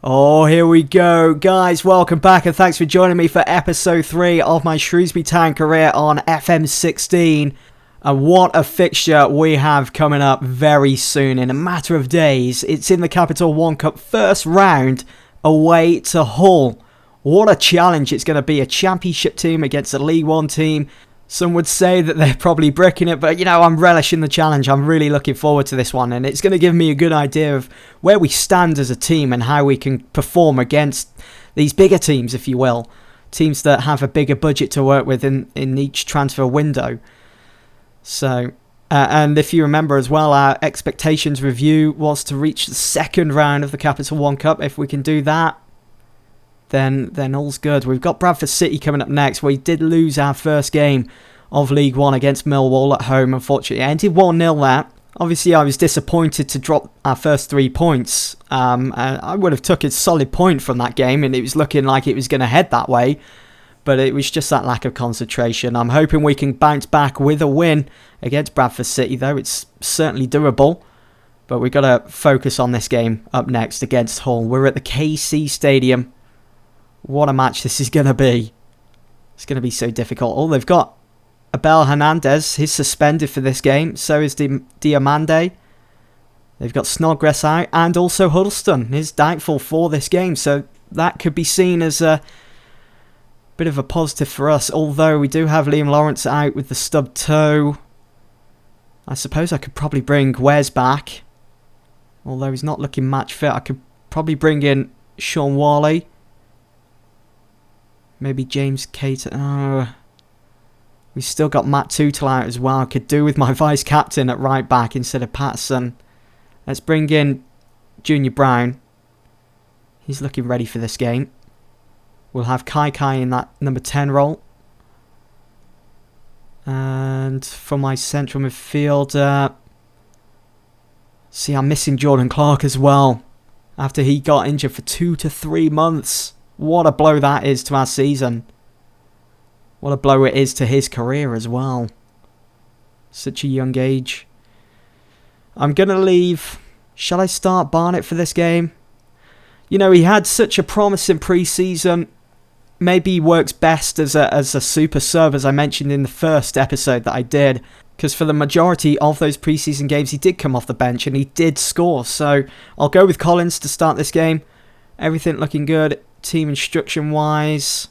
Oh, here we go. Guys, welcome back and thanks for joining me for episode 3 of my Shrewsbury Town career on FM16. And what a fixture we have coming up very soon. In a matter of days, it's in the Capital One Cup first round away to Hull. What a challenge it's going to be. A championship team against a League One team. Some would say that they're probably bricking it, but I'm relishing the challenge. I'm really looking forward to this one, and it's going to give me a good idea of where we stand as a team and how we can perform against these bigger teams, if you will. Teams that have a bigger budget to work with in each transfer window. So, and if you remember as well, our expectations review was to reach the second round of the Capital One Cup. If we can do that, then all's good. We've got Bradford City coming up next. We did lose our first game of League One against Millwall at home, unfortunately. It ended 1-0 there. Obviously, I was disappointed to drop our first 3 points. I would have took a solid point from that game, and it was looking like it was going to head that way. But it was just that lack of concentration. I'm hoping we can bounce back with a win against Bradford City, though. It's certainly doable. But we've got to focus on this game up next against Hull. We're at the KC Stadium. What a match this is going to be. It's going to be so difficult. Oh, they've got Abel Hernandez. He's suspended for this game. So is Diamande. They've got Snodgrass out. And also Huddleston is doubtful for this game. So that could be seen as a bit of a positive for us. Although we do have Liam Lawrence out with the stubbed toe. I suppose I could probably bring Wes back. Although he's not looking match fit. I could probably bring in Sean Worley. Maybe James Cater. We've still got Matt Tootle out as well. I could do with my vice-captain at right back instead of Patterson. Let's bring in Junior Brown. He's looking ready for this game. We'll have Kai in that number 10 role. And for my central midfielder... See, I'm missing Jordan Clark as well. After he got injured for 2 to 3 months. What a blow that is to our season. What a blow it is to his career as well. Such a young age. I'm going to leave... Shall I start Barnett for this game? He had such a promising pre-season. Maybe he works best as a super sub, as I mentioned in the first episode that I did. Because for the majority of those pre-season games, he did come off the bench and he did score. So I'll go with Collins to start this game. Everything looking good. Team instruction wise,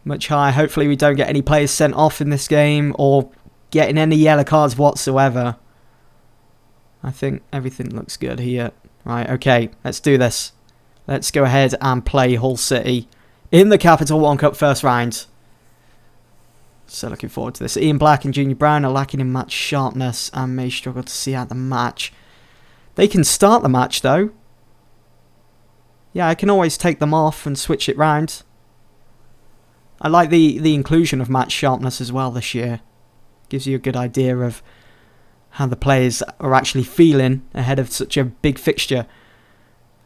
much higher. Hopefully we don't get any players sent off in this game or getting any yellow cards whatsoever. I think everything looks good here. Right, okay, let's do this. Let's go ahead and play Hull City in the Capital One Cup first round. So looking forward to this. Ian Black and Junior Brown are lacking in match sharpness and may struggle to see out the match. They can start the match though. Yeah, I can always take them off and switch it round. I like the inclusion of match sharpness as well this year. Gives you a good idea of how the players are actually feeling ahead of such a big fixture.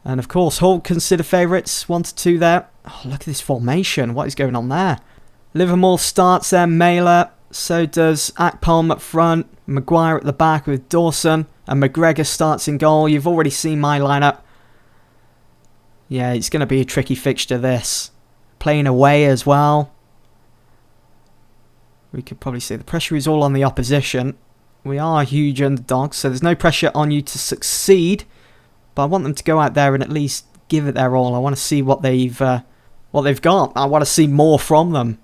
And of course, Hull consider favourites, 1-2 there. Oh, look at this formation. What is going on there? Livermore starts there, Mailer. So does Akpom up front. Maguire at the back with Dawson. And McGregor starts in goal. You've already seen my lineup. Yeah, it's going to be a tricky fixture, this. Playing away as well. We could probably say the pressure is all on the opposition. We are a huge underdog, so there's no pressure on you to succeed. But I want them to go out there and at least give it their all. I want to see what they've got. I want to see more from them.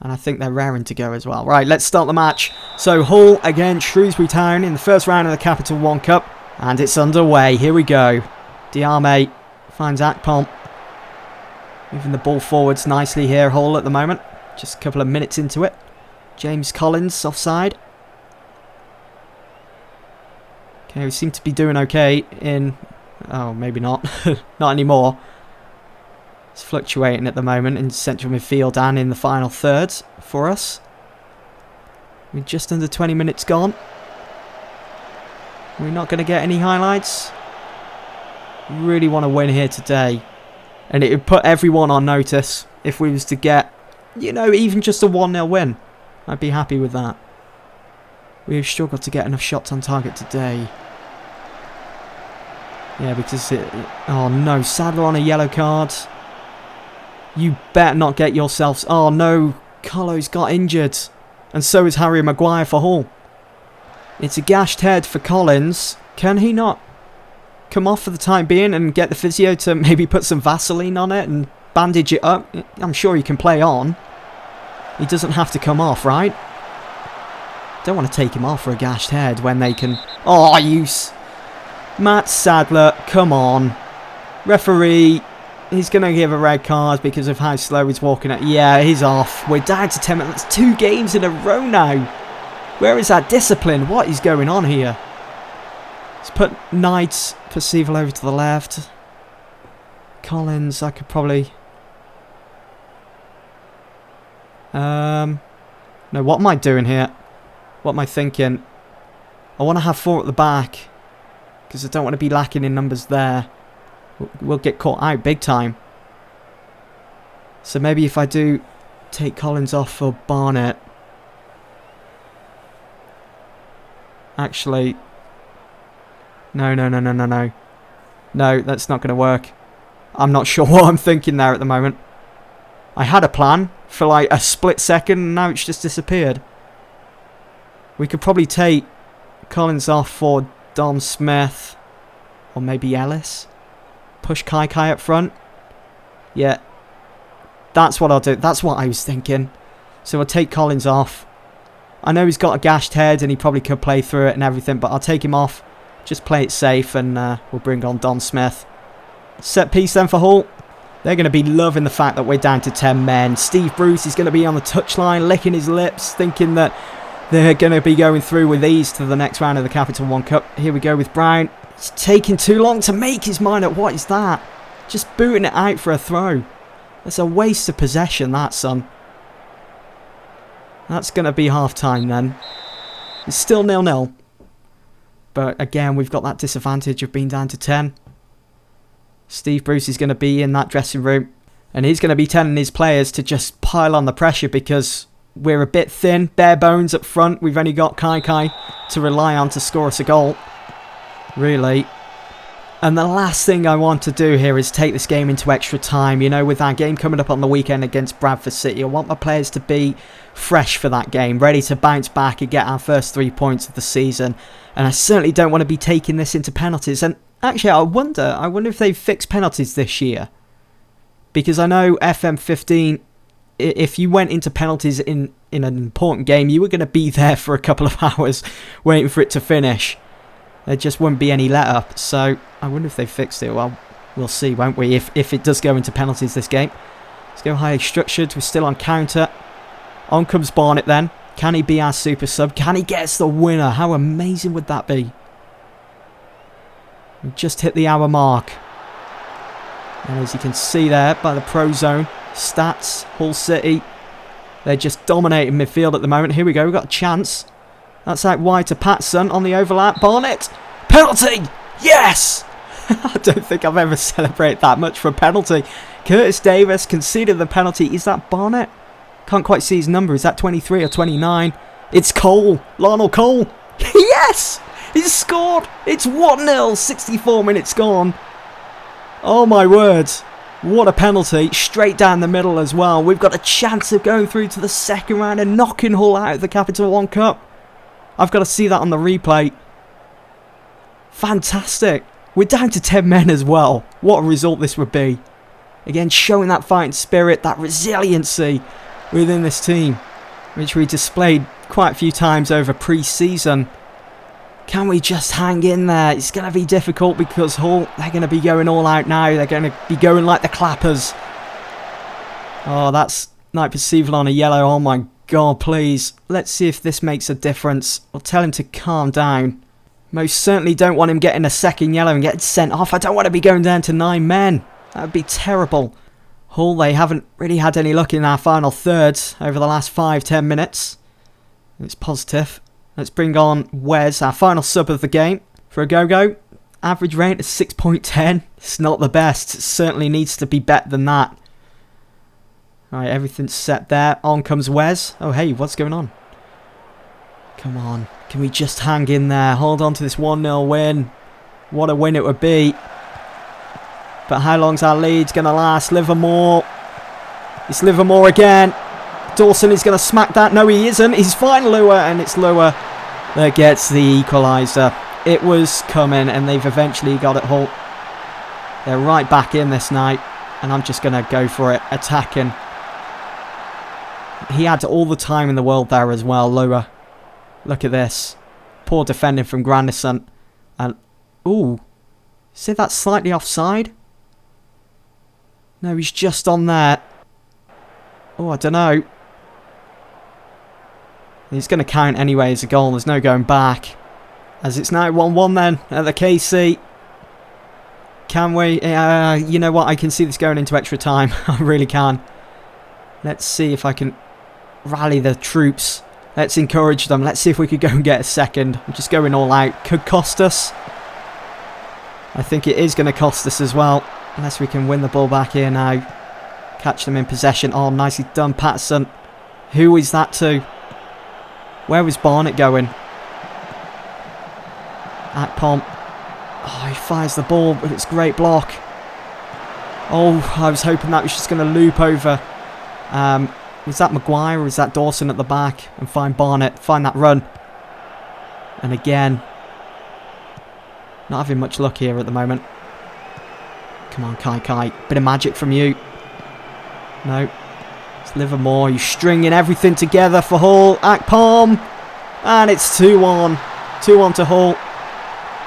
And I think they're raring to go as well. Right, let's start the match. So Hull against Shrewsbury Town in the first round of the Capital One Cup. And it's underway. Here we go. Diame finds Akpom. Moving the ball forwards nicely here, Hull at the moment. Just a couple of minutes into it. James Collins offside. Okay, we seem to be doing okay in... Oh, maybe not. Not anymore. It's fluctuating at the moment in central midfield and in the final third for us. We're just under 20 minutes gone. We're not going to get any highlights. Really want to win here today. And it would put everyone on notice if we was to get, even just a 1-0 win. I'd be happy with that. We've struggled to get enough shots on target today. Yeah, because it... Oh, no. Sadler on a yellow card. You better not get yourselves... Oh, no. Colo's got injured. And so is Harry Maguire for Hull. It's a gashed head for Collins. Can he not come off for the time being and get the physio to maybe put some Vaseline on it and bandage it up? I'm sure he can play on. He doesn't have to come off, right? Don't want to take him off for a gashed head when they can... Oh, Matt Sadler, come on. Referee, he's going to give a red card because of how slow he's walking it. Yeah, he's off. We're down to 10 minutes. That's 2 games in a row now. Where is that discipline? What is going on here? Let's put Knight's Percival over to the left. Collins, I could probably... No, what am I doing here? What am I thinking? I want to have 4 at the back. Because I don't want to be lacking in numbers there. We'll get caught out big time. So maybe if I do take Collins off for Barnett. Actually... No. No, that's not going to work. I'm not sure what I'm thinking there at the moment. I had a plan for like a split second and now it's just disappeared. We could probably take Collins off for Dom Smith. Or maybe Ellis. Push Kai up front. Yeah. That's what I'll do. That's what I was thinking. So I'll take Collins off. I know he's got a gashed head and he probably could play through it and everything, but I'll take him off. Just play it safe and we'll bring on Dom Smith. Set piece then for Hull. They're going to be loving the fact that we're down to 10 men. Steve Bruce is going to be on the touchline, licking his lips, thinking that they're going to be going through with ease to the next round of the Capital One Cup. Here we go with Brown. It's taking too long to make his mind up. What is that? Just booting it out for a throw. That's a waste of possession, that, son. That's going to be half-time then. It's still 0-0. But again, we've got that disadvantage of being down to 10. Steve Bruce is going to be in that dressing room. And he's going to be telling his players to just pile on the pressure because we're a bit thin, bare bones up front. We've only got Kai to rely on to score us a goal. Really. And the last thing I want to do here is take this game into extra time. You know, with our game coming up on the weekend against Bradford City, I want my players to be fresh for that game, ready to bounce back and get our first 3 points of the season. And I certainly don't want to be taking this into penalties. And actually, I wonder if they've fixed penalties this year. Because I know FM15, if you went into penalties in an important game, you were going to be there for a couple of hours waiting for it to finish. There just wouldn't be any let up. So I wonder if they've fixed it. Well, we'll see, won't we, if it does go into penalties this game. Let's go highly structured. We're still on counter. On comes Barnett then. Can he be our super sub? Can he get us the winner? How amazing would that be? We just hit the hour mark. And as you can see there by the Pro Zone stats, Hull City, they're just dominating midfield at the moment. Here we go. We've got a chance. That's out wide to Patson on the overlap. Barnett. Penalty! Yes! I don't think I've ever celebrated that much for a penalty. Curtis Davis conceded the penalty. Is that Barnett? Can't quite see his number. Is that 23 or 29? It's Cole. Lionel Cole. Yes! He's scored. It's 1-0. 64 minutes gone. Oh my word. What a penalty. Straight down the middle as well. We've got a chance of going through to the second round and knocking Hull out of the Capital One Cup. I've got to see that on the replay. Fantastic. We're down to 10 men as well. What a result this would be. Again, showing that fighting spirit, that resiliency within this team, which we displayed quite a few times over pre-season. Can we just hang in there? It's going to be difficult because Hull, they're going to be going all out now. They're going to be going like the clappers. Oh, that's Night Percival on a yellow. Oh my God, please. Let's see if this makes a difference. I'll tell him to calm down. Most certainly don't want him getting a second yellow and getting sent off. I don't want to be going down to 9 men. That would be terrible. Hull, they haven't really had any luck in our final third over the last 5-10 minutes. It's positive. Let's bring on Wes, our final sub of the game, for a go-go. Average rate is 6.10. It's not the best. It certainly needs to be better than that. Alright, everything's set there. On comes Wes. Oh, hey, what's going on? Come on. Can we just hang in there? Hold on to this 1-0 win. What a win it would be. But how long's our lead going to last? Livermore. It's Livermore again. Dawson is going to smack that. No, he isn't. He's fine, Lua, and it's Lua that gets the equaliser. It was coming, and they've eventually got it, Hull. They're right back in this night, and I'm just going to go for it, attacking. He had all the time in the world there as well, Lua. Look at this. Poor defending from Grandison. And, ooh, is that slightly offside? No, he's just on there. Oh, I don't know. He's going to count anyway as a goal. There's no going back. As it's now 1-1 then at the KC. Can we? You know what? I can see this going into extra time. I really can. Let's see if I can rally the troops. Let's encourage them. Let's see if we could go and get a second. I'm just going all out. Could cost us. I think it is going to cost us as well. Unless we can win the ball back here now. Catch them in possession. Oh, nicely done, Patterson. Who is that to? Where was Barnett going? Akpom. Oh, he fires the ball, but it's a great block. Oh, I was hoping that was just going to loop over. Was that Maguire or was that Dawson at the back? And find Barnett. Find that run. And again. Not having much luck here at the moment. Come on, Kai. Bit of magic from you. No. It's Livermore. You're stringing everything together for Hull. Akpom. And it's 2-1. 2-1 to Hull.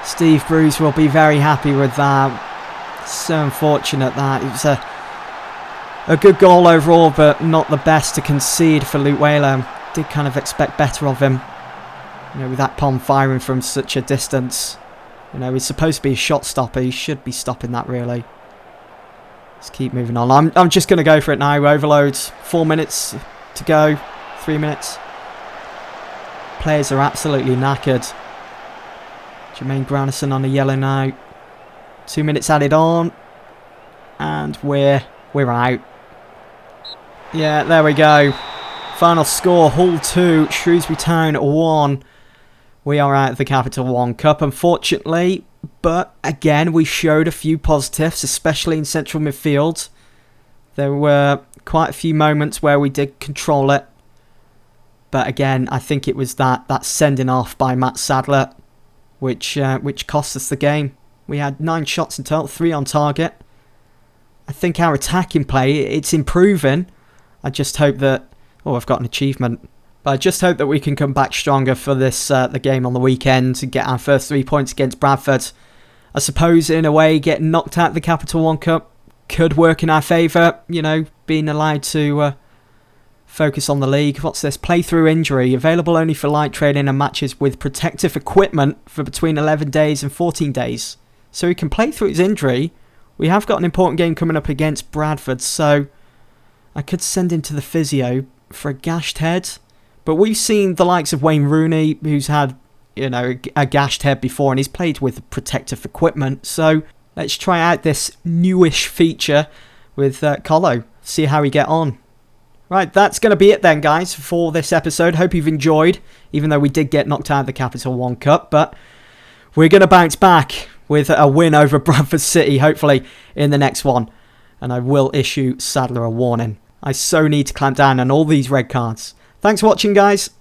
Steve Bruce will be very happy with that. So unfortunate that. It was a good goal overall, but not the best to concede for Luke Whaleham. Did kind of expect better of him. You know, with Akpom firing from such a distance. You know, he's supposed to be a shot stopper. He should be stopping that, really. Let's keep moving on. I'm just going to go for it now. Overloads. 4 minutes to go. 3 minutes. Players are absolutely knackered. Jermaine Granison on a yellow now. 2 minutes added on. And we're out. Yeah, there we go. Final score, Hull 2, Shrewsbury Town 1. We are out of the Capital One Cup, unfortunately. But, again, we showed a few positives, especially in central midfield. There were quite a few moments where we did control it. But, again, I think it was that sending off by Matt Sadler, which cost us the game. We had 9 shots in total, 3 on target. I think our attacking play, it's improving. I just hope that... Oh, I've got an achievement. But I just hope that we can come back stronger for this the game on the weekend and get our first 3 points against Bradford. I suppose, in a way, getting knocked out of the Capital One Cup could work in our favour. You know, being allowed to focus on the league. What's this? Playthrough injury. Available only for light training and matches with protective equipment for between 11 days and 14 days. So he can play through his injury. We have got an important game coming up against Bradford, so I could send him to the physio for a gashed head. But we've seen the likes of Wayne Rooney, who's had, you know, a gashed head before, and he's played with protective equipment. So let's try out this newish feature with Colo. See how we get on. Right, that's going to be it then, guys, for this episode. Hope you've enjoyed, even though we did get knocked out of the Capital One Cup. But we're going to bounce back with a win over Bradford City, hopefully, in the next one. And I will issue Sadler a warning. I so need to clamp down on all these red cards. Thanks for watching, guys.